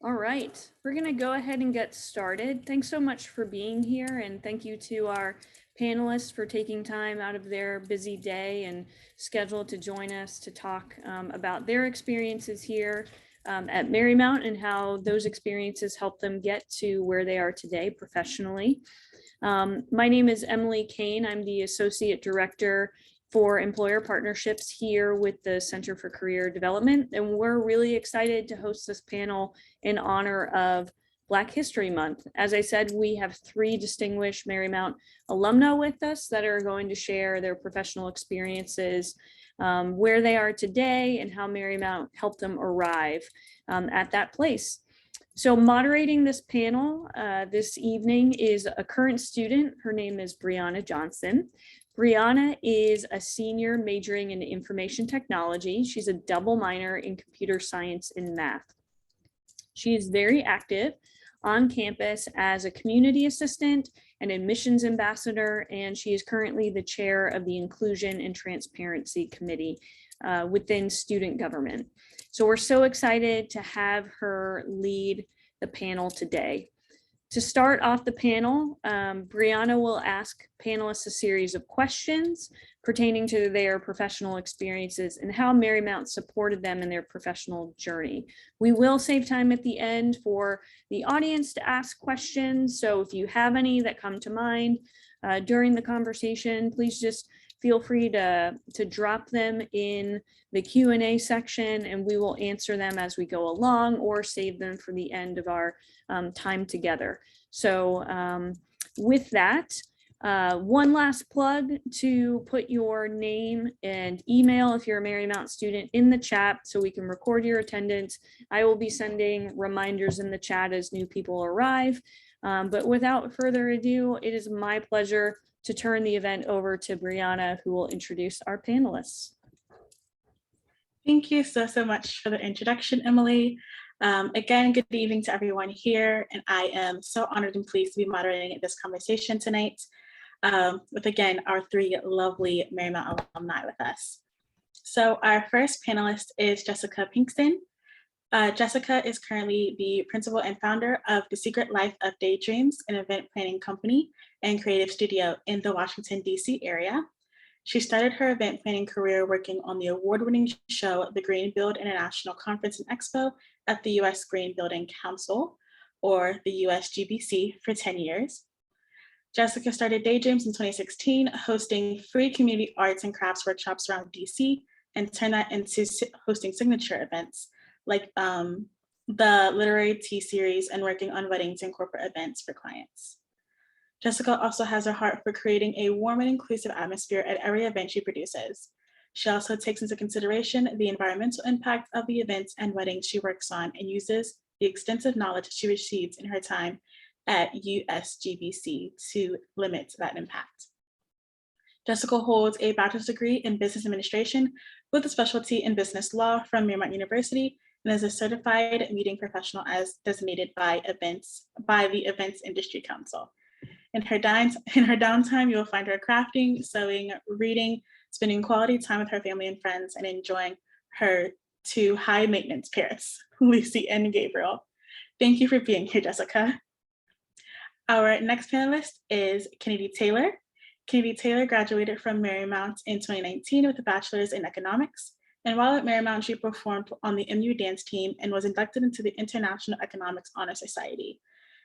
All right, we're going to go ahead and get started. Thanks so much for being here, and thank you to our panelists for taking time out of their busy day and schedule to join us to talk about their experiences here at Marymount and how those experiences help them get to where they are today professionally. My name is Emily Kane. I'm the Associate Director for Employer Partnerships here with the Center for Career Development, and we're really excited to host this panel in honor of Black History Month. As I said, we have 3 distinguished Marymount alumni with us that are going to share their professional experiences, where they are today, and how Marymount helped them arrive at that place. So moderating this panel this evening is a current student. Her name is Brianna Johnson. Brianna is a senior majoring in information technology. She's a double minor in computer science and math. She is very active on campus as a community assistant and admissions ambassador, and she is currently the chair of the Inclusion and Transparency Committee within student government. So we're so excited to have her lead the panel today. To start off the panel, Brianna will ask panelists a series of questions pertaining to their professional experiences and how Marymount supported them in their professional journey. We will save time at the end for the audience to ask questions. So if you have any that come to mind during the conversation, please just feel free to drop them in the Q&A section, and we will answer them as we go along or save them for the end of our time together. So with that, one last plug to put your name and email if you're a Marymount student in the chat so we can record your attendance. I will be sending reminders in the chat as new people arrive. But without further ado, it is my pleasure to turn the event over to Brianna, who will introduce our panelists. Thank you so much for the introduction, Emily. Again, good evening to everyone here, and I am so honored and pleased to be moderating this conversation tonight with, again, our 3 lovely Marymount alumni with us. So our first panelist is Jessica Pinkston. Jessica is currently the principal and founder of The Secret Life of Daydreams, an event planning company and creative studio in the Washington, D.C. area. She started her event planning career working on the award-winning show, the Green Build International Conference and Expo at the U.S. Green Building Council, or the USGBC, for 10 years. Jessica started Daydreams in 2016, hosting free community arts and crafts workshops around DC, and turned that into hosting signature events like the Literary Tea Series and working on weddings and corporate events for clients. Jessica also has a heart for creating a warm and inclusive atmosphere at every event she produces. She also takes into consideration the environmental impact of the events and weddings she works on and uses the extensive knowledge she receives in her time at USGBC to limit that impact. Jessica holds a bachelor's degree in business administration with a specialty in business law from Marymount University and is a certified meeting professional as designated by the Events Industry Council. In her downtime, you will find her crafting, sewing, reading, spending quality time with her family and friends, and enjoying her 2 high maintenance parents, Lucy and Gabriel. Thank you for being here, Jessica. Our next panelist is Kennedy Taylor. Kennedy Taylor graduated from Marymount in 2019 with a bachelor's in economics. And while at Marymount, she performed on the MU dance team and was inducted into the International Economics Honor Society.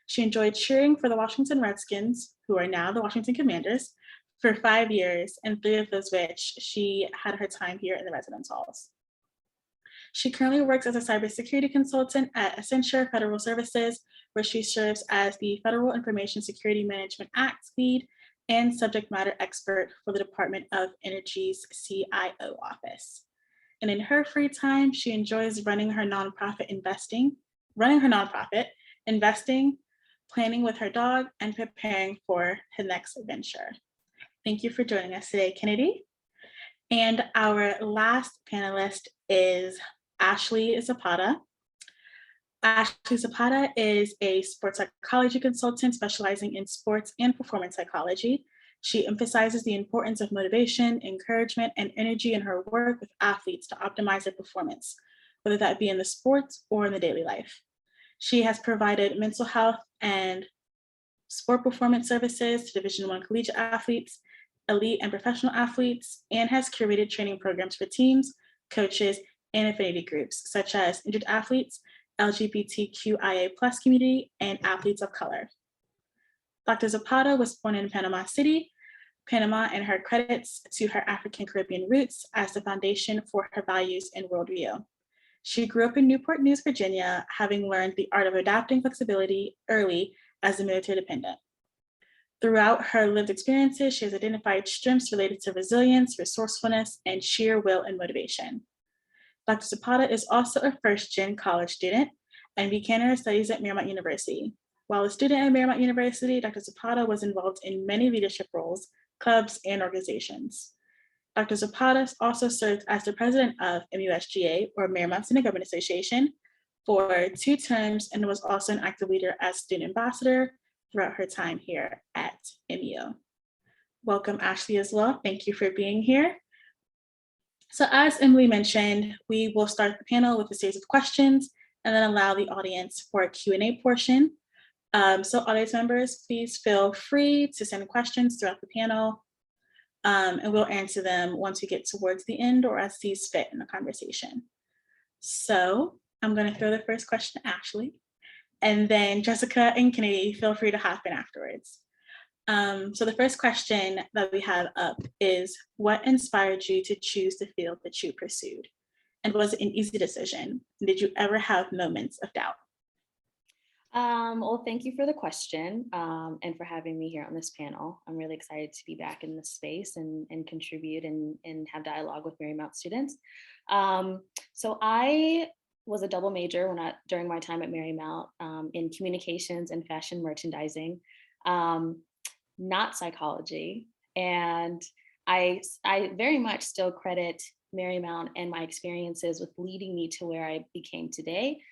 She enjoyed cheering for the Washington Redskins, who are now the Washington Commanders, for 5 years, and 3 of those which she had her time here in the residence halls. She currently works as a cybersecurity consultant at Accenture Federal Services, where she serves as the Federal Information Security Management Act lead and subject matter expert for the Department of Energy's CIO office. And in her free time, she enjoys running her nonprofit, investing, planning with her dog, and preparing for her next adventure. Thank you for joining us today, Kennedy. And our last panelist is Ashley Zapata. Ashley Zapata is a sports psychology consultant specializing in sports and performance psychology. She emphasizes the importance of motivation, encouragement, and energy in her work with athletes to optimize their performance, whether that be in the sports or in the daily life. She has provided mental health and sport performance services to Division I collegiate athletes, elite and professional athletes, and has curated training programs for teams, coaches, and affinity groups, such as injured athletes, LGBTQIA+ community, and athletes of color. Dr. Zapata was born in Panama City, Panama, and her credits to her African Caribbean roots as the foundation for her values and worldview. She grew up in Newport News, Virginia, having learned the art of adapting flexibility early as a military dependent. Throughout her lived experiences, she has identified strengths related to resilience, resourcefulness, and sheer will and motivation. Dr. Zapata is also a first-gen college student and began her studies at Marymount University. While a student at Marymount University, Dr. Zapata was involved in many leadership roles, clubs, and organizations. Dr. Zapata also served as the president of MUSGA, or Marymount Student Government Association, for 2 terms, and was also an active leader as student ambassador throughout her time here at MU. Welcome, Ashley, as well. Thank you for being here. So as Emily mentioned, we will start the panel with a series of questions and then allow the audience for a Q&A portion. So audience members, please feel free to send questions throughout the panel, and we'll answer them once we get towards the end or as sees fit in the conversation. So I'm going to throw the first question to Ashley, and then Jessica and Kennedy, feel free to hop in afterwards. So the first question that we have up is, what inspired you to choose the field that you pursued? And was it an easy decision? Did you ever have moments of doubt? Well, thank you for the question and for having me here on this panel. I'm really excited to be back in this space and contribute and have dialogue with Marymount students. So I was a double major during my time at Marymount in communications and fashion merchandising, not psychology. And I very much still credit Marymount and my experiences with leading me to where I became today.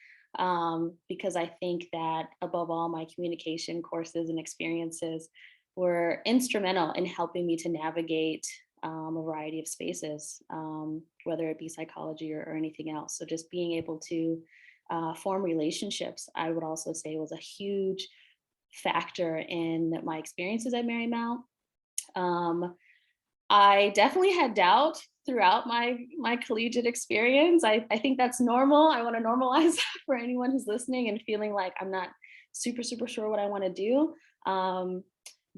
Because I think that above all, my communication courses and experiences were instrumental in helping me to navigate a variety of spaces, whether it be psychology or anything else. So just being able to form relationships, I would also say, was a huge factor in my experiences at Marymount. I definitely had doubt throughout my collegiate experience. I think that's normal. I want to normalize that for anyone who's listening and feeling like I'm not super sure what I want to do.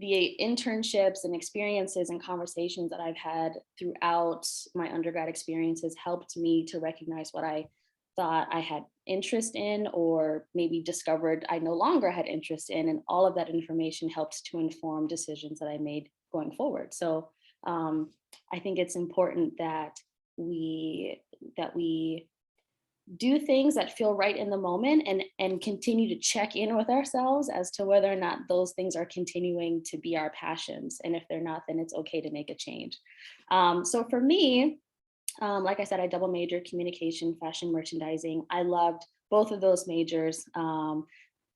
The internships and experiences and conversations that I've had throughout my undergrad experiences helped me to recognize what I thought I had interest in, or maybe discovered I no longer had interest in. And all of that information helped to inform decisions that I made going forward. So I think it's important that we do things that feel right in the moment and continue to check in with ourselves as to whether or not those things are continuing to be our passions. And if they're not, then it's okay to make a change. So for me, like I said, I double majored communication, fashion, merchandising. I loved both of those majors.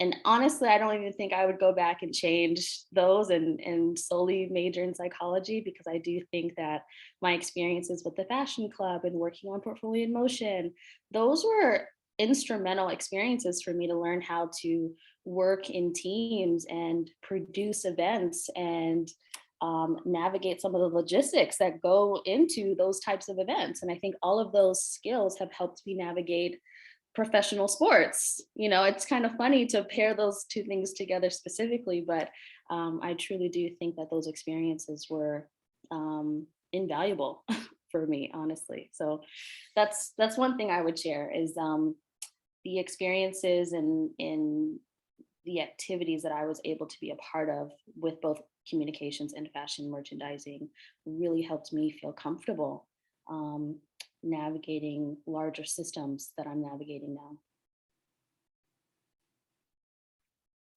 And honestly, I don't even think I would go back and change those and solely major in psychology, because I do think that my experiences with the fashion club and working on Portfolio in Motion, those were instrumental experiences for me to learn how to work in teams and produce events and navigate some of the logistics that go into those types of events. And I think all of those skills have helped me navigate professional sports. You know, it's kind of funny to pair those two things together specifically, but I truly do think that those experiences were invaluable for me, honestly. So that's one thing I would share is the experiences and in the activities that I was able to be a part of with both communications and fashion merchandising really helped me feel comfortable navigating larger systems that I'm navigating now.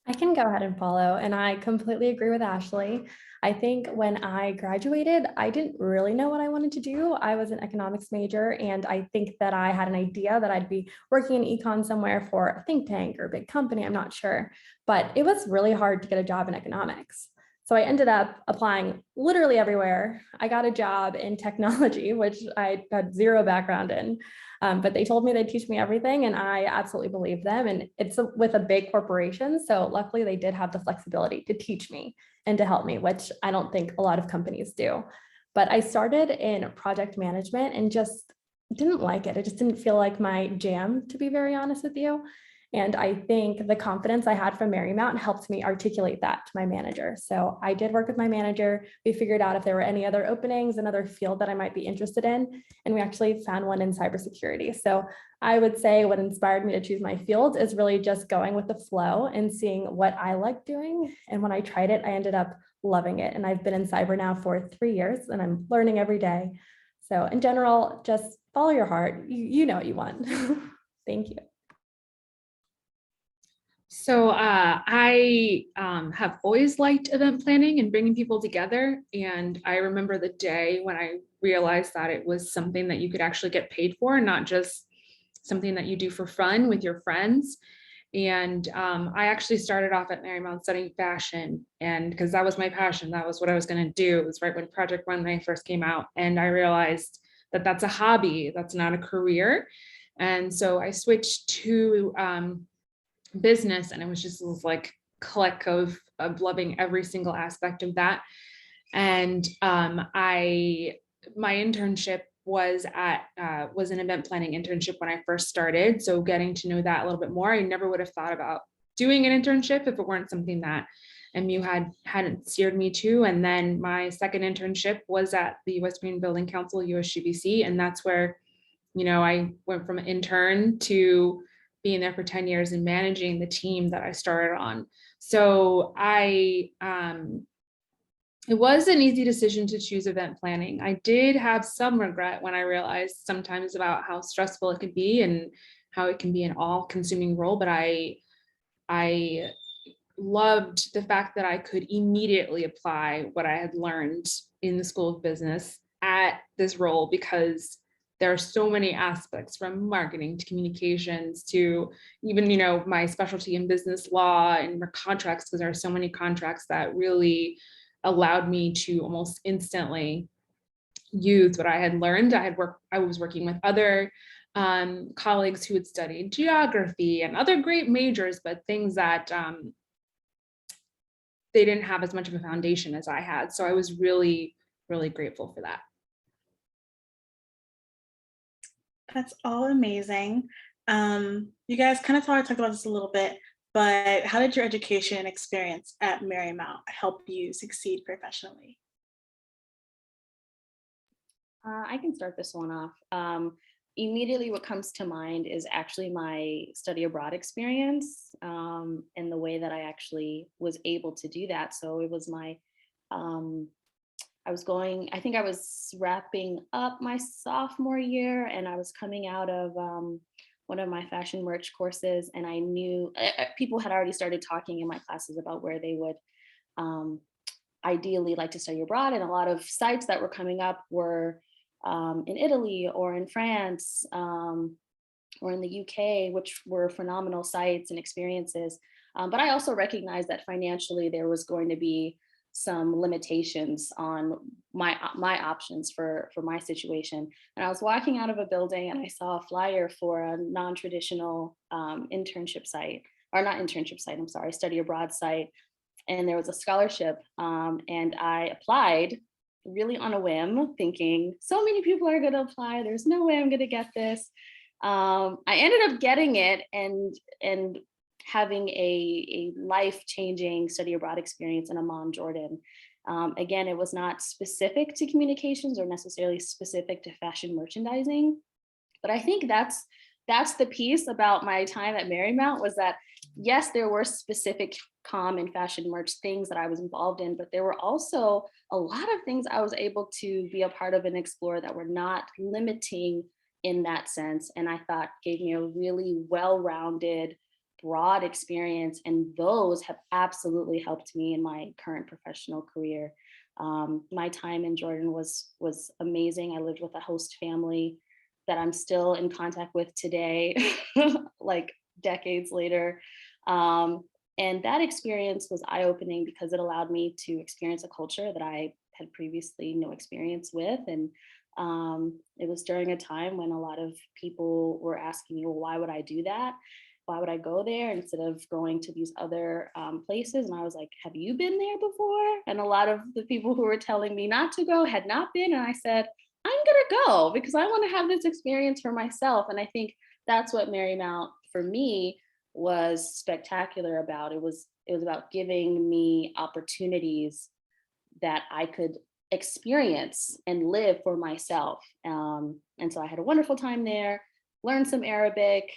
I can go ahead and follow, and I completely agree with Ashley. I think when I graduated, I didn't really know what I wanted to do. I was an economics major, and I think that I had an idea that I'd be working in econ somewhere for a think tank or a big company, I'm not sure. But it was really hard to get a job in economics. So I ended up applying literally everywhere. I got a job in technology, which I had zero background in, but they told me they'd teach me everything, and I absolutely believed them. And it's with a big corporation, so luckily they did have the flexibility to teach me and to help me, which I don't think a lot of companies do. But I started in project management and just didn't like it. It just didn't feel like my jam, to be very honest with you. And I think the confidence I had from Marymount helped me articulate that to my manager. So I did work with my manager. We figured out if there were any other openings, another field that I might be interested in. And we actually found one in cybersecurity. So I would say what inspired me to choose my field is really just going with the flow and seeing what I like doing. And when I tried it, I ended up loving it. And I've been in cyber now for 3 years and I'm learning every day. So in general, just follow your heart. You know what you want. Thank you. So I have always liked event planning and bringing people together. And I remember the day when I realized that it was something that you could actually get paid for, not just something that you do for fun with your friends. And I actually started off at Marymount studying fashion, and because that was my passion, that was what I was going to do. It was right when Project Runway first came out. And I realized that that's a hobby, that's not a career. And so I switched to business, and it was just this like click of loving every single aspect of that. And my internship was an event planning internship when I first started. So getting to know that a little bit more, I never would have thought about doing an internship if it weren't something that MU hadn't steered me to. And then my second internship was at the West Green Building Council, USGBC, and that's where, I went from an intern to being there for 10 years and managing the team that I started on. So it was an easy decision to choose event planning. I did have some regret when I realized sometimes about how stressful it could be and how it can be an all-consuming role, but I loved the fact that I could immediately apply what I had learned in the School of Business at this role, because there are so many aspects, from marketing to communications to even, my specialty in business law and contracts, because there are so many contracts that really allowed me to almost instantly use what I had learned. I was working with other colleagues who had studied geography and other great majors, but things that they didn't have as much of a foundation as I had. So I was really, really grateful for that. That's all amazing. You guys kind of talked about this a little bit, but how did your education and experience at Marymount help you succeed professionally? I can start this one off. Immediately what comes to mind is actually my study abroad experience, and the way that I actually was able to do that. So it was I think I was wrapping up my sophomore year, and I was coming out of one of my fashion merch courses, and I knew people had already started talking in my classes about where they would ideally like to study abroad. And a lot of sites that were coming up were in Italy or in France or in the UK, which were phenomenal sites and experiences. But I also recognized that financially there was going to be some limitations on my options for my situation. And I was walking out of a building and I saw a flyer for a non-traditional internship site, or not internship site, I'm sorry, study abroad site. And there was a scholarship, and I applied really on a whim, thinking so many people are going to apply, there's no way I'm going to get this. I ended up getting it and having a life-changing study abroad experience in Amman, Jordan. Again, it was not specific to communications or necessarily specific to fashion merchandising, but I think that's the piece about my time at Marymount, was that yes, there were specific comm and fashion merch things that I was involved in, but there were also a lot of things I was able to be a part of and explore that were not limiting in that sense. And I thought gave me a really well-rounded, broad experience. And those have absolutely helped me in my current professional career. My time in Jordan was amazing. I lived with a host family that I'm still in contact with today, like decades later. And that experience was eye-opening because it allowed me to experience a culture that I had previously no experience with. And it was during a time when a lot of people were asking me, well, why would I do that? Why would I go there instead of going to these other places? And I was like, have you been there before? And a lot of the people who were telling me not to go had not been. And I said, I'm gonna go because I want to have this experience for myself. And I think that's what Marymount for me was spectacular about. It was about giving me opportunities that I could experience and live for myself. And so I had a wonderful time there, learned some Arabic,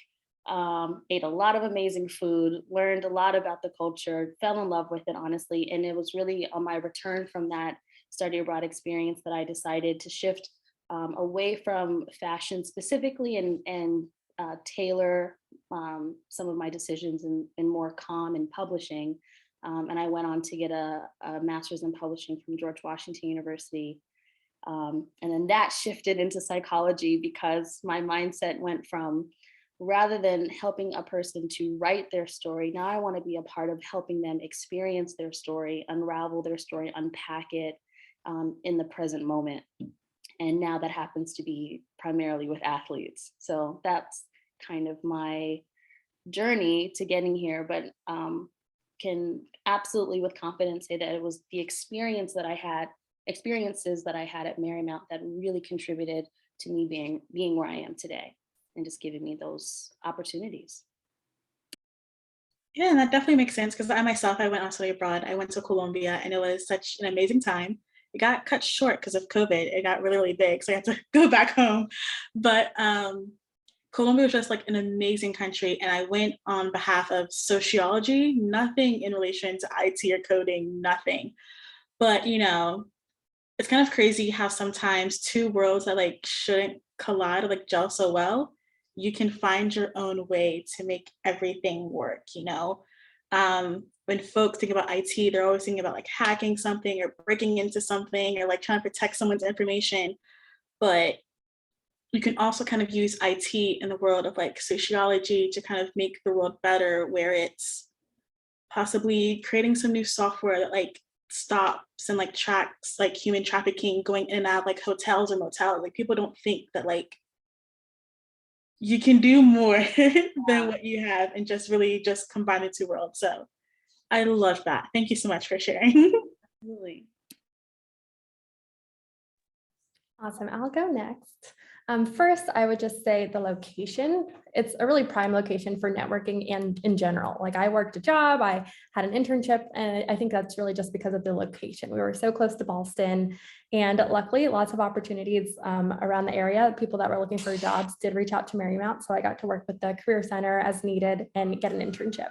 ate a lot of amazing food, learned a lot about the culture, fell in love with it, honestly. And it was really on my return from that study abroad experience that I decided to shift away from fashion specifically and tailor some of my decisions in more calm and publishing. And I went on to get a master's in publishing from George Washington University. And then that shifted into psychology because my mindset went from, rather than helping a person to write their story, now I want to be a part of helping them experience their story, unravel their story, unpack it in the present moment. And now that happens to be primarily with athletes. So that's kind of my journey to getting here, but can absolutely with confidence say that it was the experiences that I had at Marymount that really contributed to me being where I am today and just giving me those opportunities. Yeah, and that definitely makes sense because I myself, I went on study abroad. I went to Colombia and it was such an amazing time. It got cut short because of COVID. It got really, really big. So I had to go back home. But Colombia was just like an amazing country. And I went on behalf of sociology, nothing in relation to IT or coding, nothing. But, it's kind of crazy how sometimes two worlds that like shouldn't collide or like gel so well, you can find your own way to make everything work, when folks think about IT, they're always thinking about like hacking something or breaking into something or like trying to protect someone's information. But you can also kind of use IT in the world of like sociology to kind of make the world better, where it's possibly creating some new software that like stops and like tracks like human trafficking going in and out of like hotels or motels. Like people don't think that like you can do more than what you have and just really just combine the two worlds. So I love that. Thank you so much for sharing. Really. Awesome. I'll go next. First, I would just say the location. It's a really prime location for networking and in general. Like I worked a job, I had an internship, and I think that's really just because of the location. We were so close to Boston, and luckily lots of opportunities around the area. People that were looking for jobs did reach out to Marymount, so I got to work with the Career Center as needed and get an internship.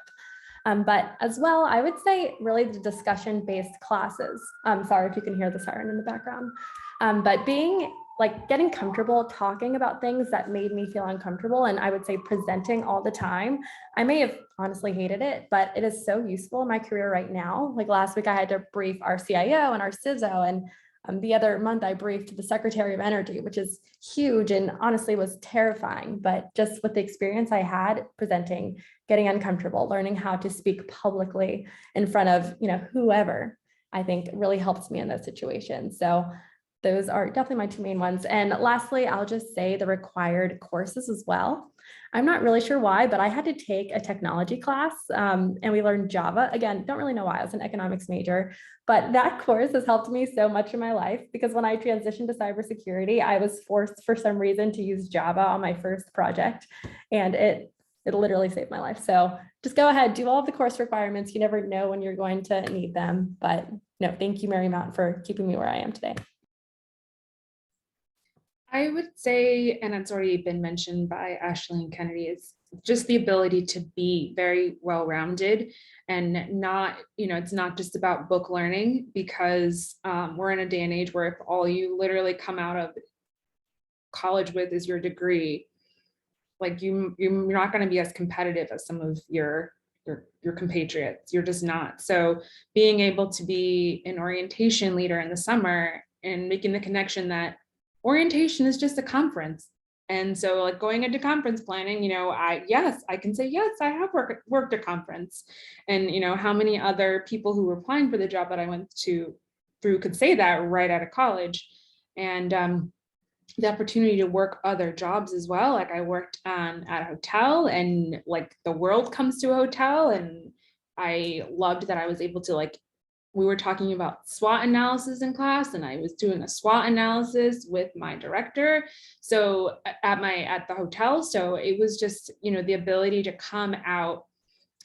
But as well, I would say really the discussion-based classes. Sorry if you can hear the siren in the background. But getting comfortable talking about things that made me feel uncomfortable, and I would say presenting all the time. I may have honestly hated it, but it is so useful in my career right now. Like last week I had to brief our CIO and our CISO, and the other month I briefed the Secretary of Energy, which is huge and honestly was terrifying. But just with the experience I had presenting, getting uncomfortable, learning how to speak publicly in front of whoever, I think really helps me in those situations. So those are definitely my two main ones. And lastly, I'll just say the required courses as well. I'm not really sure why, but I had to take a technology class and we learned Java. Again, don't really know why. I was an economics major, but that course has helped me so much in my life because when I transitioned to cybersecurity, I was forced for some reason to use Java on my first project, and it literally saved my life. So just go ahead, do all of the course requirements. You never know when you're going to need them, but no, thank you, Marymount, for keeping me where I am today. I would say, and it's already been mentioned by Ashley and Kennedy, is just the ability to be very well-rounded and not, it's not just about book learning, because we're in a day and age where if all you literally come out of college with is your degree, like you're not going to be as competitive as some of your compatriots. You're just not. So being able to be an orientation leader in the summer and making the connection that orientation is just a conference. And so like going into conference planning, you know, I can say, yes, I have worked a conference. And, you know, how many other people who were applying for the job that I went through could say that right out of college. And the opportunity to work other jobs as well. Like I worked at a hotel, and like the world comes to a hotel, and I loved that I was able to, like, we were talking about SWOT analysis in class, and I was doing a SWOT analysis with my director. So at the hotel. So it was just, you know, the ability to come out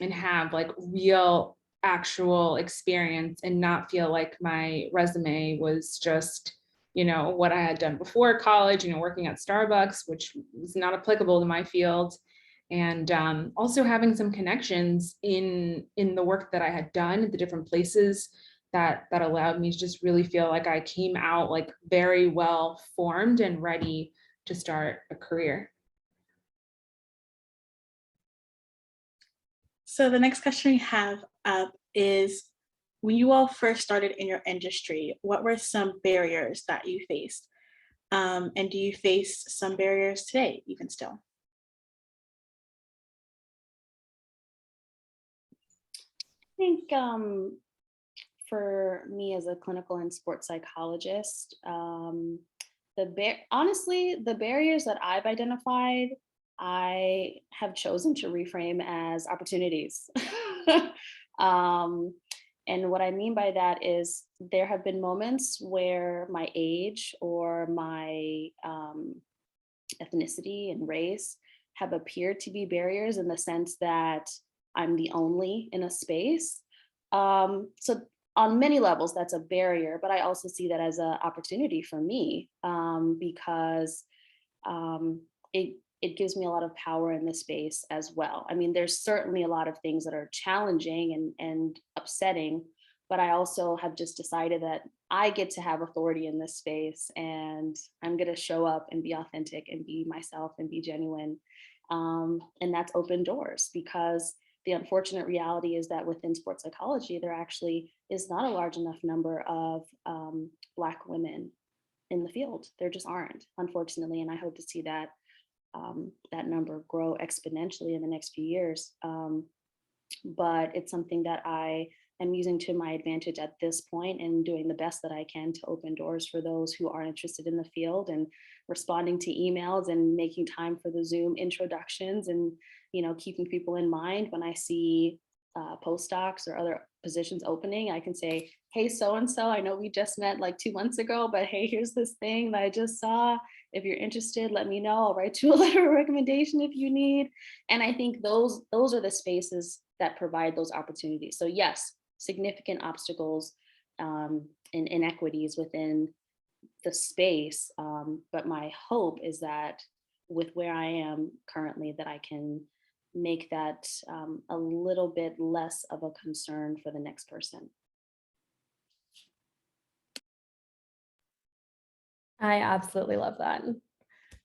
and have like real actual experience and not feel like my resume was just, you know, what I had done before college, you know, working at Starbucks, which was not applicable to my field. And also having some connections in the work that I had done at the different places that allowed me to just really feel like I came out like very well formed and ready to start a career. So the next question we have up is, when you all first started in your industry, what were some barriers that you faced? And do you face some barriers today, even still? I think for me as a clinical and sports psychologist, honestly, the barriers that I've identified, I have chosen to reframe as opportunities. And what I mean by that is there have been moments where my age or my ethnicity and race have appeared to be barriers in the sense that I'm the only in a space. So on many levels, that's a barrier, but I also see that as an opportunity for me because it gives me a lot of power in this space as well. I mean, there's certainly a lot of things that are challenging and upsetting, but I also have just decided that I get to have authority in this space, and I'm going to show up and be authentic and be myself and be genuine. And that's open doors, because the unfortunate reality is that within sports psychology, there actually is not a large enough number of Black women in the field. There just aren't, unfortunately. And I hope to see that that number grow exponentially in the next few years. But it's something that I am using to my advantage at this point, and doing the best that I can to open doors for those who are interested in the field, and responding to emails and making time for the Zoom introductions, and, you know, keeping people in mind when I see postdocs or other positions opening. I can say, hey, so-and-so, I know we just met like 2 months ago, but hey, here's this thing that I just saw. If you're interested, let me know. I'll write you a letter of recommendation if you need. And I think those are the spaces that provide those opportunities. So yes, significant obstacles and inequities within the space. But my hope is that with where I am currently, that I can make that a little bit less of a concern for the next person. I absolutely love that.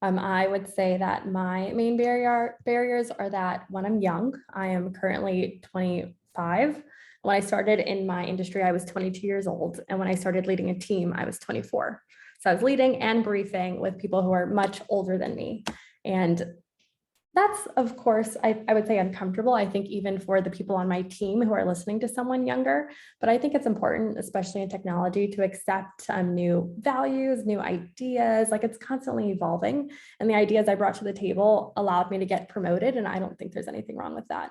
I would say that my main barriers are that when I'm young, I am currently 25. When I started in my industry, I was 22 years old. And when I started leading a team, I was 24. So I was leading and briefing with people who are much older than me. And that's, of course, I would say uncomfortable, I think, even for the people on my team who are listening to someone younger. But I think it's important, especially in technology, to accept new values, new ideas. Like, it's constantly evolving. And the ideas I brought to the table allowed me to get promoted. And I don't think there's anything wrong with that.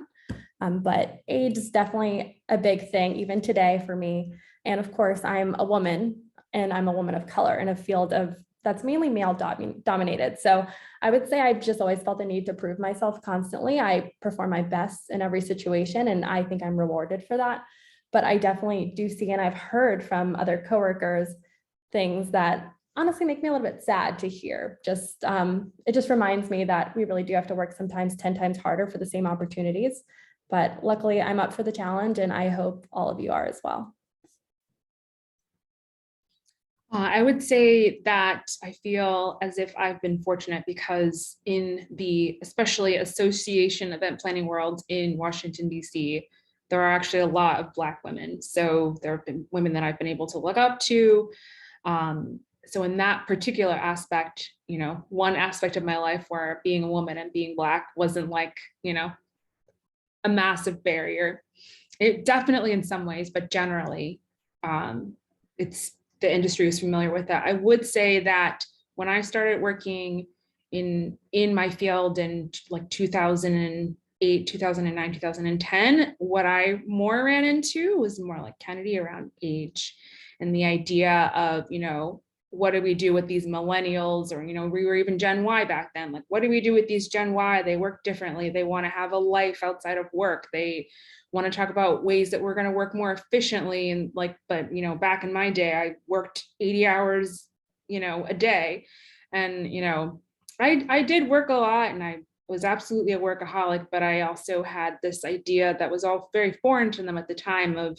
But age is definitely a big thing, even today for me. And of course, I'm a woman, and I'm a woman of color in a field that's mainly male dominated. So I would say I've just always felt the need to prove myself constantly. I perform my best in every situation, and I think I'm rewarded for that. But I definitely do see, and I've heard from other coworkers, things that honestly make me a little bit sad to hear. It just reminds me that we really do have to work sometimes 10 times harder for the same opportunities. But luckily, I'm up for the challenge, and I hope all of you are as well. I would say that I feel as if I've been fortunate, because in the especially association event planning world in Washington, D.C., there are actually a lot of Black women. So there have been women that I've been able to look up to. So in that particular aspect, you know, one aspect of my life where being a woman and being Black wasn't like, you know, a massive barrier. It definitely in some ways, but generally, it's the industry is familiar with that. I would say that when I started working in my field in like 2008, 2009, 2010, what I more ran into was more like Kennedy around age and the idea of, you know, what do we do with these millennials, or, you know, we were even Gen Y back then. Like, what do we do with these Gen Y? They work differently. They want to have a life outside of work. They want to talk about ways that we're going to work more efficiently. And like, but, you know, back in my day, I worked 80 hours, you know, a day. And, you know, I did work a lot and I was absolutely a workaholic, but I also had this idea that was all very foreign to them at the time of,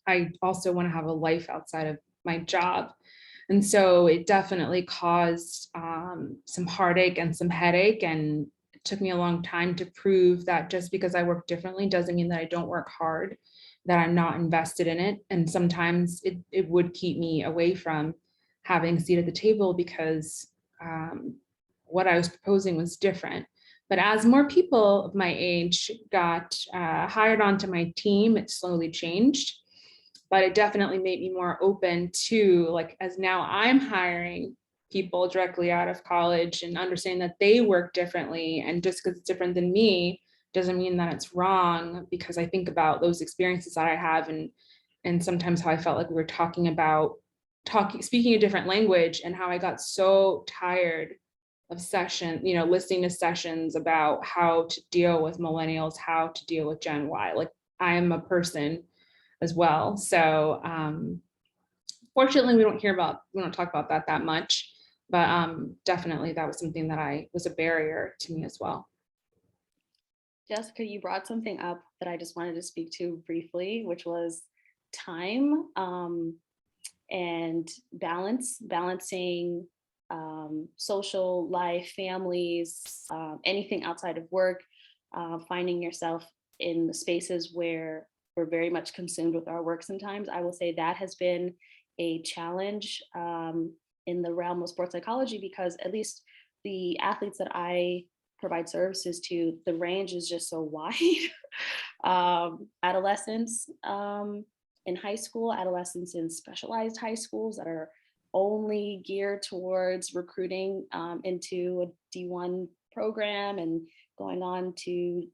I also want to have a life outside of my job. And so it definitely caused some heartache and some headache. And it took me a long time to prove that just because I work differently doesn't mean that I don't work hard, that I'm not invested in it. And sometimes it would keep me away from having a seat at the table because what I was proposing was different. But as more people of my age got hired onto my team, it slowly changed. But it definitely made me more open to, like, as now I'm hiring people directly out of college and understanding that they work differently, and just because it's different than me doesn't mean that it's wrong, because I think about those experiences that I have and sometimes how I felt like we were speaking a different language, and how I got so tired of listening to sessions about how to deal with millennials, how to deal with Gen Y. Like, I am a person as well. So fortunately, we don't talk about that much, but definitely that was something that was a barrier to me as well. Jessica, you brought something up that I just wanted to speak to briefly, which was time and balancing social life, families, anything outside of work, finding yourself in the spaces where we're very much consumed with our work sometimes. I will say that has been a challenge in the realm of sports psychology, because at least the athletes that I provide services to, the range is just so wide. Adolescents in high school, adolescents in specialized high schools that are only geared towards recruiting into a D1 program and going on to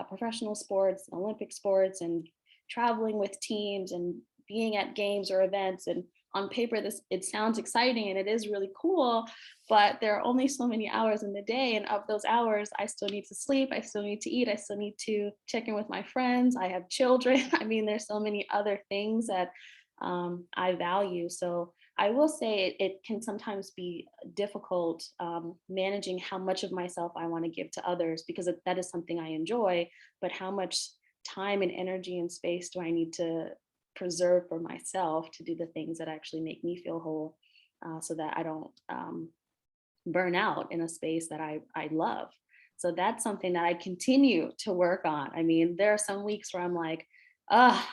professional sports, Olympic sports, and traveling with teams and being at games or events. And on paper, it sounds exciting and it is really cool, but there are only so many hours in the day. And of those hours, I still need to sleep, I still need to eat, I still need to check in with my friends, I have children. I mean, there's so many other things that I value. So I will say it can sometimes be difficult managing how much of myself I want to give to others, because that is something I enjoy, but how much time and energy and space do I need to preserve for myself to do the things that actually make me feel whole, so that I don't burn out in a space that I love. So that's something that I continue to work on. I mean, there are some weeks where I'm like,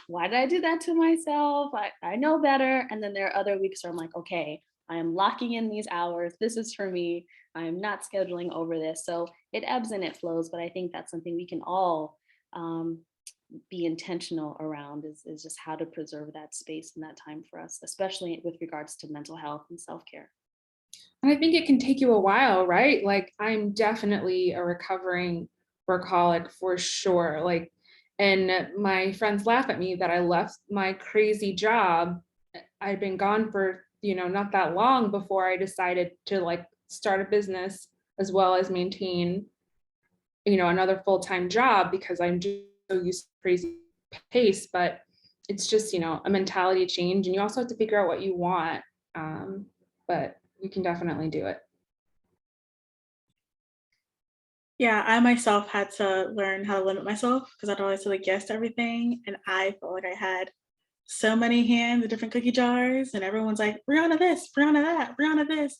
why did I do that to myself? I know better. And then there are other weeks where I'm like, okay, I am locking in these hours. This is for me. I am not scheduling over this. So it ebbs and it flows, but I think that's something we can all be intentional around, is just how to preserve that space and that time for us, especially with regards to mental health and self-care. And I think it can take you a while, right? Like, I'm definitely a recovering workaholic for sure. Like, and my friends laugh at me that I left my crazy job. I'd been gone for, not that long before I decided to like start a business as well as maintain, another full-time job, because I'm just so used to crazy pace. But it's just, a mentality change, and you also have to figure out what you want. But you can definitely do it. Yeah, I myself had to learn how to limit myself, because I'd always say like yes to everything. And I felt like I had so many hands in different cookie jars, and everyone's like, Brianna this, Brianna that, Brianna this.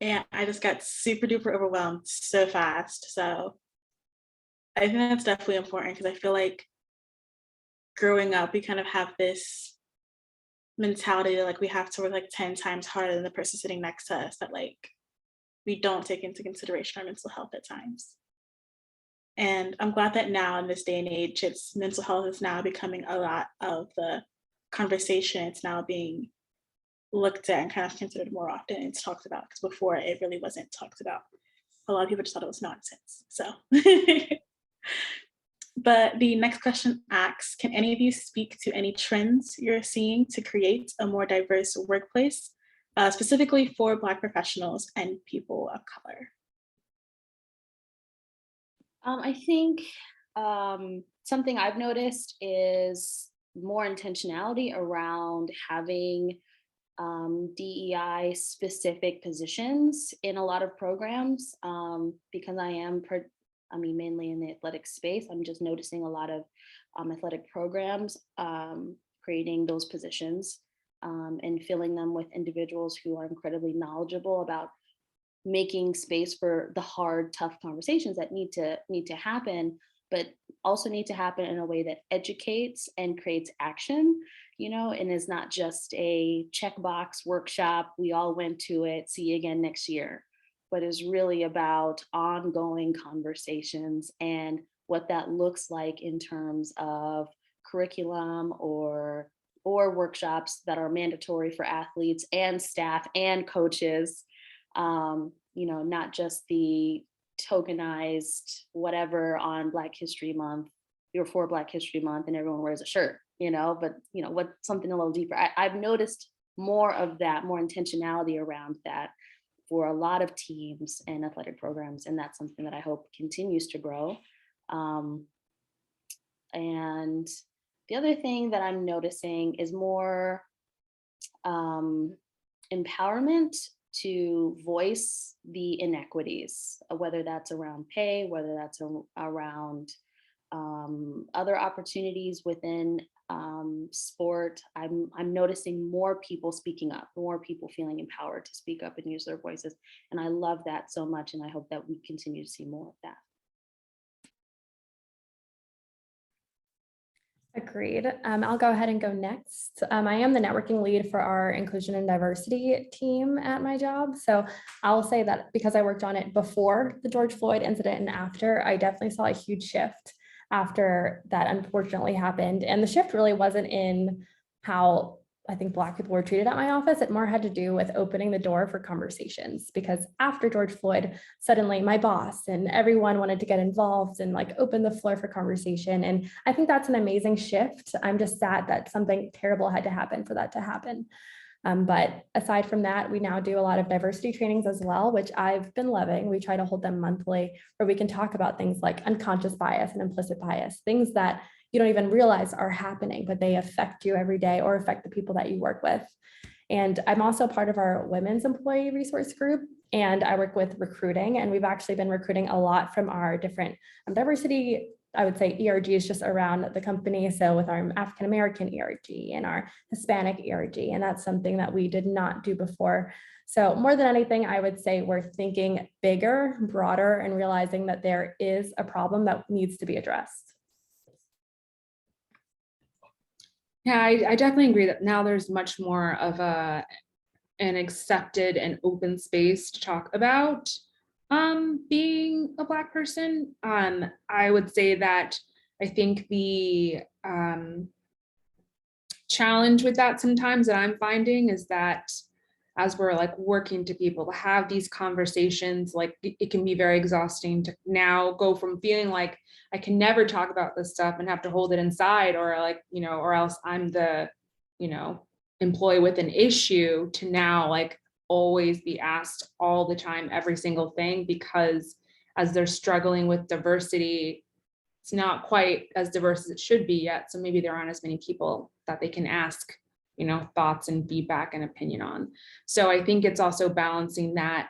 And I just got super duper overwhelmed so fast. So I think that's definitely important, because I feel like growing up, we kind of have this mentality that like we have to work like 10 times harder than the person sitting next to us, that like we don't take into consideration our mental health at times. And I'm glad that now in this day and age, it's mental health is now becoming a lot of the conversation. It's now being looked at and kind of considered more often. And it's talked about because before it really wasn't talked about. A lot of people just thought it was nonsense. So, but the next question asks, can any of you speak to any trends you're seeing to create a more diverse workplace, specifically for Black professionals and people of color? I think something I've noticed is more intentionality around having DEI specific positions in a lot of programs, because I mean, mainly in the athletic space. I'm just noticing a lot of athletic programs creating those positions and filling them with individuals who are incredibly knowledgeable about making space for the hard, tough conversations that need to happen, but also need to happen in a way that educates and creates action, and is not just a checkbox workshop. We all went to it, see you again next year, but is really about ongoing conversations and what that looks like in terms of curriculum or workshops that are mandatory for athletes and staff and coaches. Not just the tokenized whatever on Black History Month, or for Black History Month, and everyone wears a shirt, but what something a little deeper. I've noticed more of that, more intentionality around that for a lot of teams and athletic programs, and that's something that I hope continues to grow. And the other thing that I'm noticing is more empowerment to voice the inequities, whether that's around pay, whether that's around other opportunities within sport. I'm noticing more people speaking up, more people feeling empowered to speak up and use their voices. And I love that so much. And I hope that we continue to see more of that. Agreed. I'll go ahead and go next. I am the networking lead for our inclusion and diversity team at my job. So I'll say that because I worked on it before the George Floyd incident and after, I definitely saw a huge shift after that unfortunately happened. And the shift really wasn't in how I think Black people were treated at my office. It more had to do with opening the door for conversations, because after George Floyd, suddenly my boss and everyone wanted to get involved and open the floor for conversation. And I think that's an amazing shift. I'm just sad that something terrible had to happen for that to happen. But aside from that, we now do a lot of diversity trainings as well, which I've been loving. We try to hold them monthly where we can talk about things like unconscious bias and implicit bias, things that you don't even realize are happening, but they affect you every day or affect the people that you work with. And I'm also part of our women's employee resource group, and I work with recruiting, and we've actually been recruiting a lot from our different diversity, I would say ERGs just around the company. So with our African-American ERG and our Hispanic ERG, and that's something that we did not do before. So more than anything, I would say we're thinking bigger, broader, and realizing that there is a problem that needs to be addressed. Yeah, I definitely agree that now there's much more of an accepted and open space to talk about being a Black person. I would say that I think the challenge with that sometimes that I'm finding is that as we're working to people to have these conversations, it can be very exhausting to now go from feeling like I can never talk about this stuff and have to hold it inside, or or else I'm the, employee with an issue, to now always be asked all the time, every single thing, because as they're struggling with diversity, it's not quite as diverse as it should be yet. So maybe there aren't as many people that they can ask, thoughts and feedback and opinion on. So I think it's also balancing that,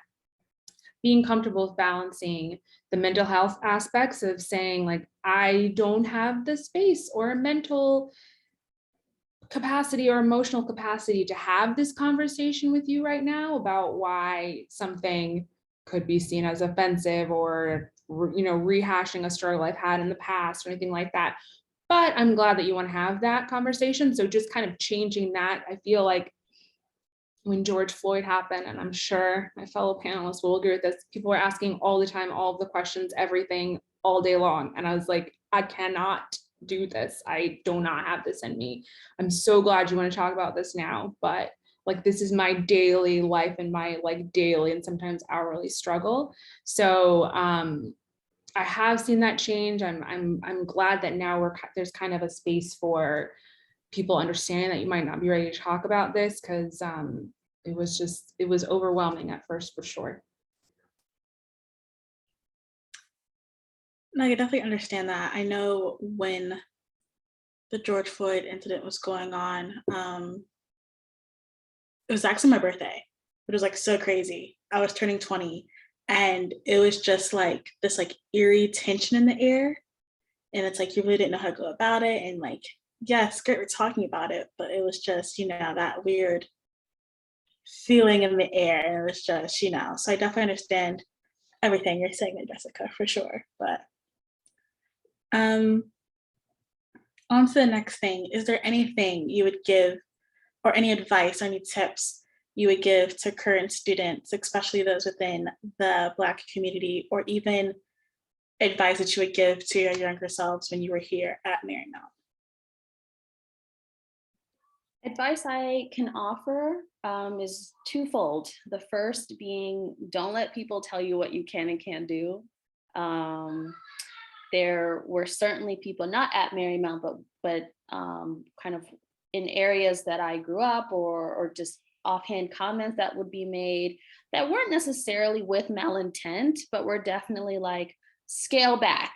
being comfortable with balancing the mental health aspects of saying I don't have the space or mental capacity or emotional capacity to have this conversation with you right now about why something could be seen as offensive or rehashing a struggle I've had in the past or anything like that. But I'm glad that you want to have that conversation. So just kind of changing that, I feel like when George Floyd happened, and I'm sure my fellow panelists will agree with this, people were asking all the time, all of the questions, everything all day long. And I was like, I cannot do this. I do not have this in me. I'm so glad you want to talk about this now, but like, this is my daily life and my like daily and sometimes hourly struggle. So I have seen that change. I'm glad that now there's kind of a space for people understanding that you might not be ready to talk about this, because it was overwhelming at first, for sure. No, I definitely understand that. I know when the George Floyd incident was going on, it was actually my birthday. It was like so crazy. I was turning 20, and it was just like this like eerie tension in the air. And it's like you really didn't know how to go about it. And like, yeah, it's great we're talking about it, but it was just, that weird feeling in the air. And it was just, so I definitely understand everything you're saying, Jessica, for sure. But on to the next thing. Is there anything you would give, or any advice or any tips you would give to current students, especially those within the Black community, or even advice that you would give to your younger selves when you were here at Marymount? Advice I can offer is twofold. The first being, don't let people tell you what you can and can't do. There were certainly people not at Marymount, but kind of in areas that I grew up, or just offhand comments that would be made that weren't necessarily with malintent, but were definitely like, scale back,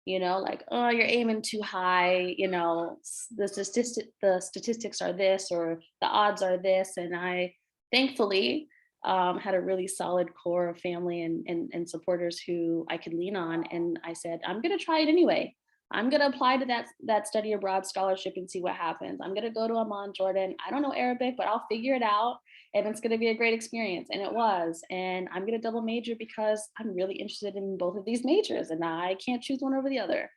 like, oh, you're aiming too high, the statistics are this, or the odds are this. And I thankfully had a really solid core of family and supporters who I could lean on. And I said, I'm going to try it anyway. I'm going to apply to that study abroad scholarship and see what happens. I'm going to go to Amman, Jordan. I don't know Arabic, but I'll figure it out. And it's going to be a great experience. And it was. And I'm going to double major because I'm really interested in both of these majors and I can't choose one over the other.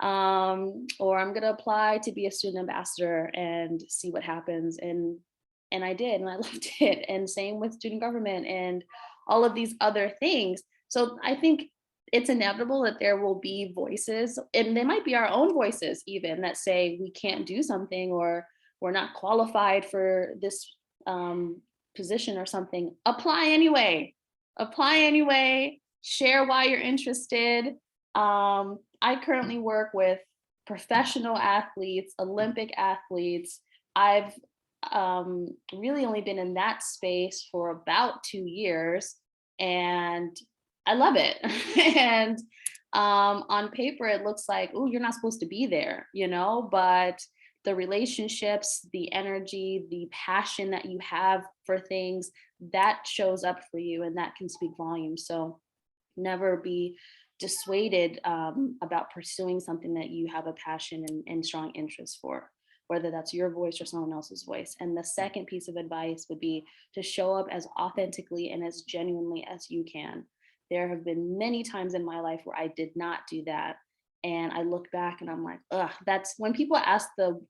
Or I'm going to apply to be a student ambassador and see what happens. And I did, and I loved it. And same with student government and all of these other things. So I think it's inevitable that there will be voices, and they might be our own voices even, that say we can't do something, or we're not qualified for this position or something. Apply anyway. Share why you're interested. I currently work with professional athletes, Olympic athletes. I've really only been in that space for about 2 years, and I love it. And on paper, it looks like, oh, you're not supposed to be there, but the relationships, the energy, the passion that you have for things, that shows up for you, and that can speak volumes. So never be dissuaded about pursuing something that you have a passion and strong interest for, whether that's your voice or someone else's voice. And the second piece of advice would be to show up as authentically and as genuinely as you can. There have been many times in my life where I did not do that. And I look back and I'm like, ugh, that's when people ask the,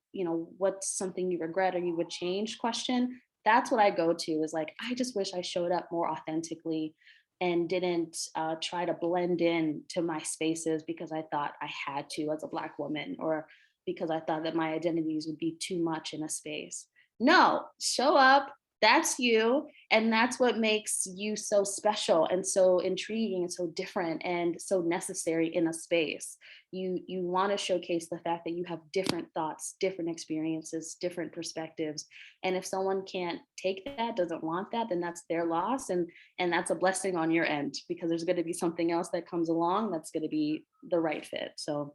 what's something you regret or you would change question, that's what I go to, is like, I just wish I showed up more authentically and didn't try to blend in to my spaces because I thought I had to as a Black woman, or because I thought that my identities would be too much in a space. No, show up. That's you. And that's what makes you so special and so intriguing and so different and so necessary in a space. You want to showcase the fact that you have different thoughts, different experiences, different perspectives. And if someone can't take that, doesn't want that, then that's their loss. And that's a blessing on your end, because there's going to be something else that comes along that's going to be the right fit. So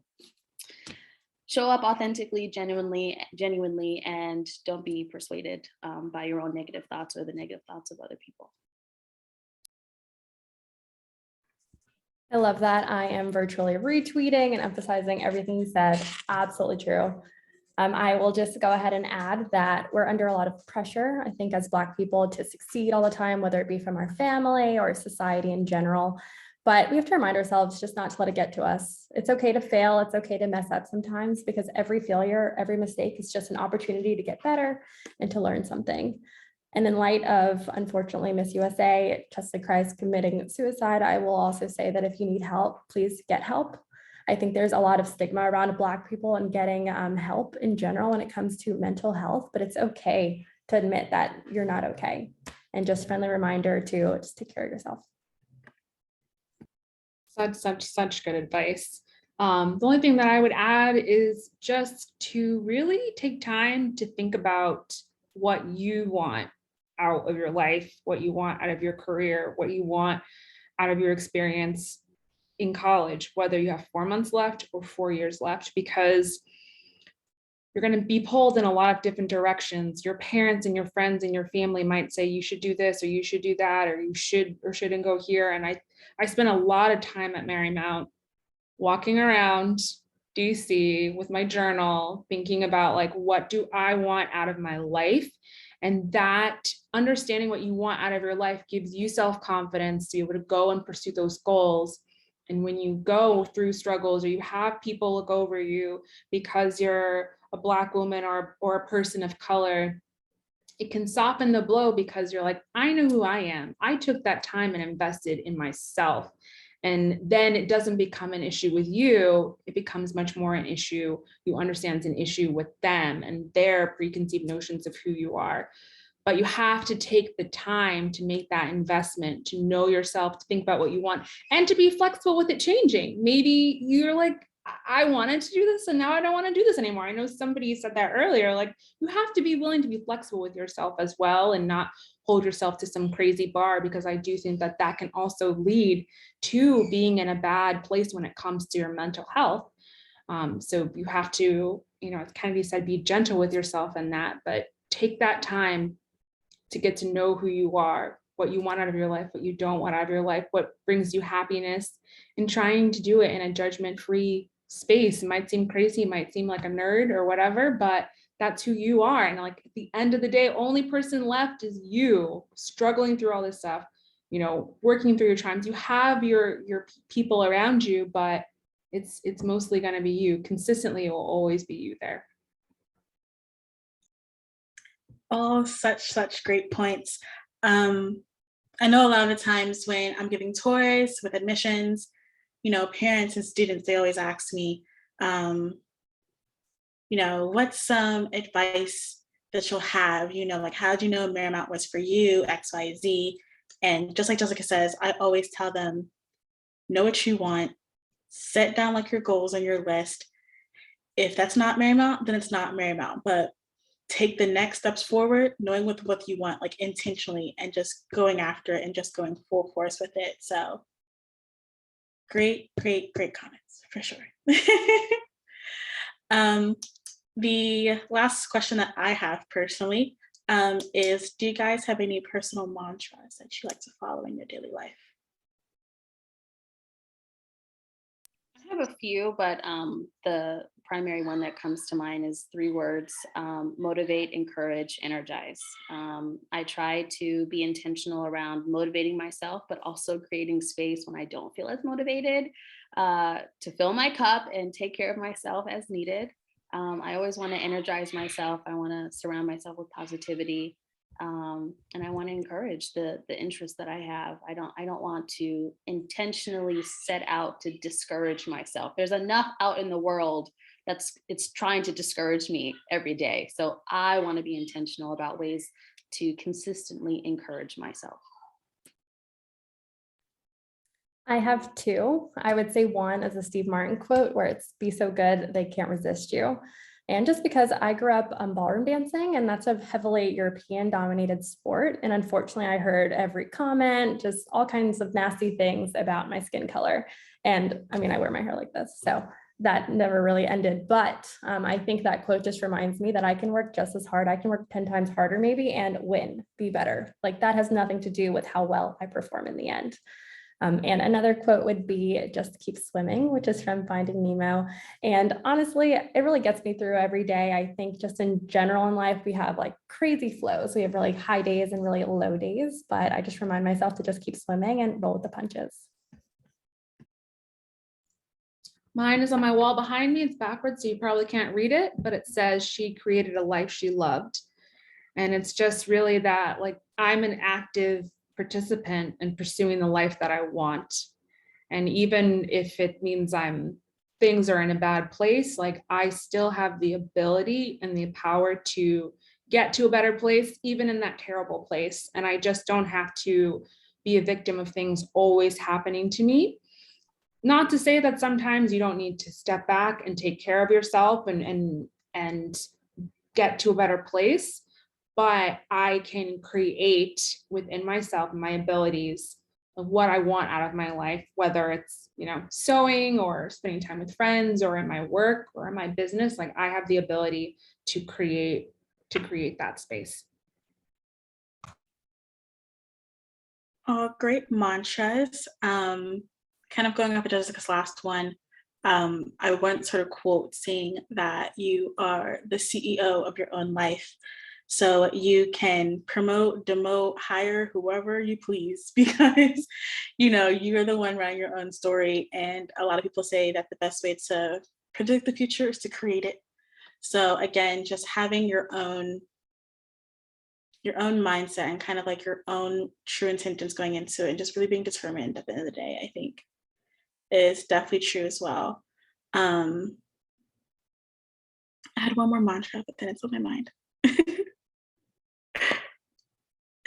show up authentically, genuinely, and don't be persuaded by your own negative thoughts or the negative thoughts of other people. I love that. I am virtually retweeting and emphasizing everything you said. Absolutely true. I will just go ahead and add that we're under a lot of pressure, I think, as Black people to succeed all the time, whether it be from our family or society in general. But we have to remind ourselves just not to let it get to us. It's okay to fail. It's okay to mess up sometimes, because every failure, every mistake is just an opportunity to get better and to learn something. And in light of, unfortunately, Miss USA, Cheslie Kryst committing suicide, I will also say that if you need help, please get help. I think there's a lot of stigma around Black people and getting help in general when it comes to mental health, but it's okay to admit that you're not okay. And just friendly reminder to just take care of yourself. Such good advice. The only thing that I would add is just to really take time to think about what you want out of your life, what you want out of your career, what you want out of your experience in college, whether you have 4 months left or 4 years left, because you're going to be pulled in a lot of different directions. Your parents and your friends and your family might say you should do this or you should do that, or you should or shouldn't go here. And I spent a lot of time at Marymount walking around DC with my journal, thinking about like, what do I want out of my life? And that understanding what you want out of your life gives you self-confidence to be able to go and pursue those goals. And when you go through struggles or you have people look over you because you're a Black woman or a person of color, it can soften the blow because you're like, I know who I am. I took that time and invested in myself. And then it doesn't become an issue with you. It becomes much more an issue. You understand it's an issue with them and their preconceived notions of who you are. But you have to take the time to make that investment, to know yourself, to think about what you want, and to be flexible with it changing. Maybe you're like, I wanted to do this and now I don't want to do this anymore. I know somebody said that earlier, like you have to be willing to be flexible with yourself as well and not hold yourself to some crazy bar, because I do think that that can also lead to being in a bad place when it comes to your mental health. So you have to, as Kennedy said, be gentle with yourself in that, but take that time to get to know who you are, what you want out of your life, what you don't want out of your life, what brings you happiness, and trying to do it in a judgment-free space. It might seem crazy, it might seem like a nerd or whatever, but that's who you are. And like at the end of the day, only person left is you, struggling through all this stuff, working through your triumphs. You have your people around you, but it's mostly going to be you. Consistently, it will always be you there. All such great points. I know a lot of the times when I'm giving tours with admissions, parents and students, they always ask me, what's some advice that you'll have, like, how do you know Marymount was for you, X, Y, Z? And just like Jessica says, I always tell them, know what you want, set down like your goals on your list. If that's not Marymount, then it's not Marymount, but take the next steps forward, knowing what you want, like intentionally, and just going after it and just going full force with it. So great comments for sure. The last question that I have personally is, do you guys have any personal mantras that you like to follow in your daily life? I have a few, but the primary one that comes to mind is 3 words: motivate, encourage, energize. I try to be intentional around motivating myself, but also creating space when I don't feel as motivated to fill my cup and take care of myself as needed. I always want to energize myself. I want to surround myself with positivity. And I want to encourage the interest that I have. I don't want to intentionally set out to discourage myself. There's enough out in the world it's trying to discourage me every day. So I want to be intentional about ways to consistently encourage myself. I have 2. I would say one is a Steve Martin quote where it's "be so good they can't resist you." And just because I grew up ballroom dancing, and that's a heavily European dominated sport. And unfortunately, I heard every comment, just all kinds of nasty things about my skin color. And I mean, I wear my hair like this, so that never really ended. But I think that quote just reminds me that I can work just as hard. I can work 10 times harder maybe and win, be better. Like that has nothing to do with how well I perform in the end. And another quote would be "just keep swimming," which is from Finding Nemo. And honestly, it really gets me through every day. I think just in general in life, we have like crazy flows. We have really high days and really low days, but I just remind myself to just keep swimming and roll with the punches. Mine is on my wall behind me. It's backwards, so you probably can't read it, but it says, "She created a life she loved." And it's just really that, like, I'm an active participant in pursuing the life that I want. And even if it means things are in a bad place, like, I still have the ability and the power to get to a better place, even in that terrible place. And I just don't have to be a victim of things always happening to me. Not to say that sometimes you don't need to step back and take care of yourself and get to a better place, but I can create within myself my abilities of what I want out of my life, whether it's, sewing or spending time with friends or in my work or in my business. Like, I have the ability to create that space. Great mantras. Kind of going off of Jessica's last one, I once heard a quote saying that you are the CEO of your own life. So you can promote, demote, hire whoever you please, because you're the one running your own story. And a lot of people say that the best way to predict the future is to create it. So again, just having your own mindset and kind of like your own true intentions going into it, and just really being determined at the end of the day, I think is definitely true as well. I had one more mantra, but then it's on my mind.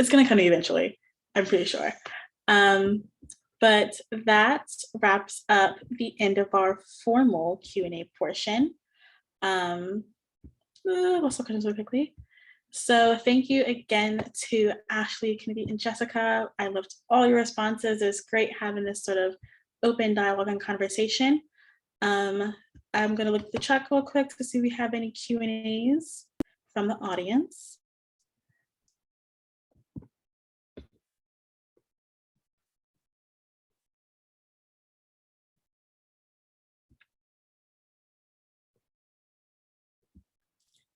It's gonna come to me eventually, I'm pretty sure. But that wraps up the end of our formal Q&A portion. Let's look at this really quickly. So thank you again to Ashley, Kennedy, and Jessica. I loved all your responses. It was great having this sort of open dialogue and conversation. I'm gonna look at the chat real quick to see if we have any Q&As from the audience.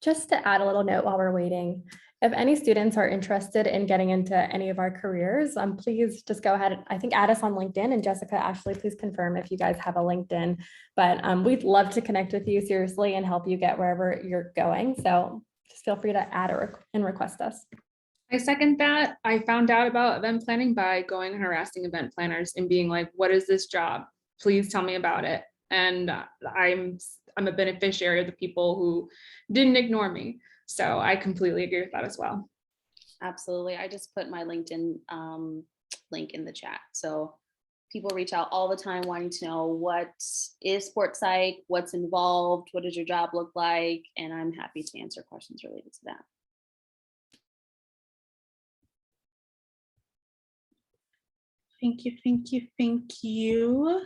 Just to add a little note while we're waiting, if any students are interested in getting into any of our careers, please just go ahead. I think add us on LinkedIn, and Jessica, Ashley, please confirm if you guys have a LinkedIn, but we'd love to connect with you seriously and help you get wherever you're going. So just feel free to add and request us. I second that. I found out about event planning by going and harassing event planners and being like, what is this job? Please tell me about it. And I'm a beneficiary of the people who didn't ignore me. So I completely agree with that as well. Absolutely. I just put my LinkedIn link in the chat. So people reach out all the time wanting to know what is sports psych, what's involved, what does your job look like? And I'm happy to answer questions related to that. Thank you, thank you, thank you.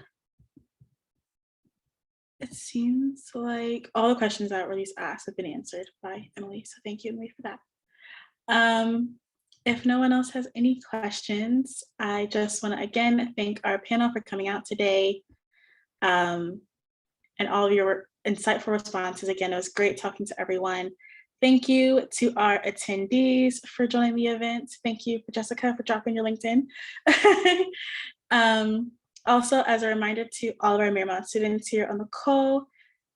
It seems like all the questions that were at least asked have been answered by Emily. So thank you, Emily, for that. If no one else has any questions, I just want to again thank our panel for coming out today, and all of your insightful responses. Again, it was great talking to everyone. Thank you to our attendees for joining the event. Thank you, Jessica, for dropping your LinkedIn. Also, as a reminder to all of our Marymount students here on the call,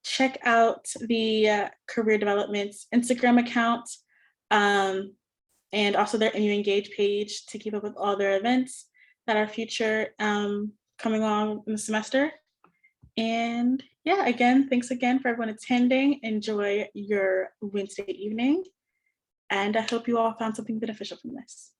check out the Career Development's Instagram account, and also their MU Engage page to keep up with all their events that are future coming on in the semester. And yeah, again, thanks again for everyone attending. Enjoy your Wednesday evening. And I hope you all found something beneficial from this.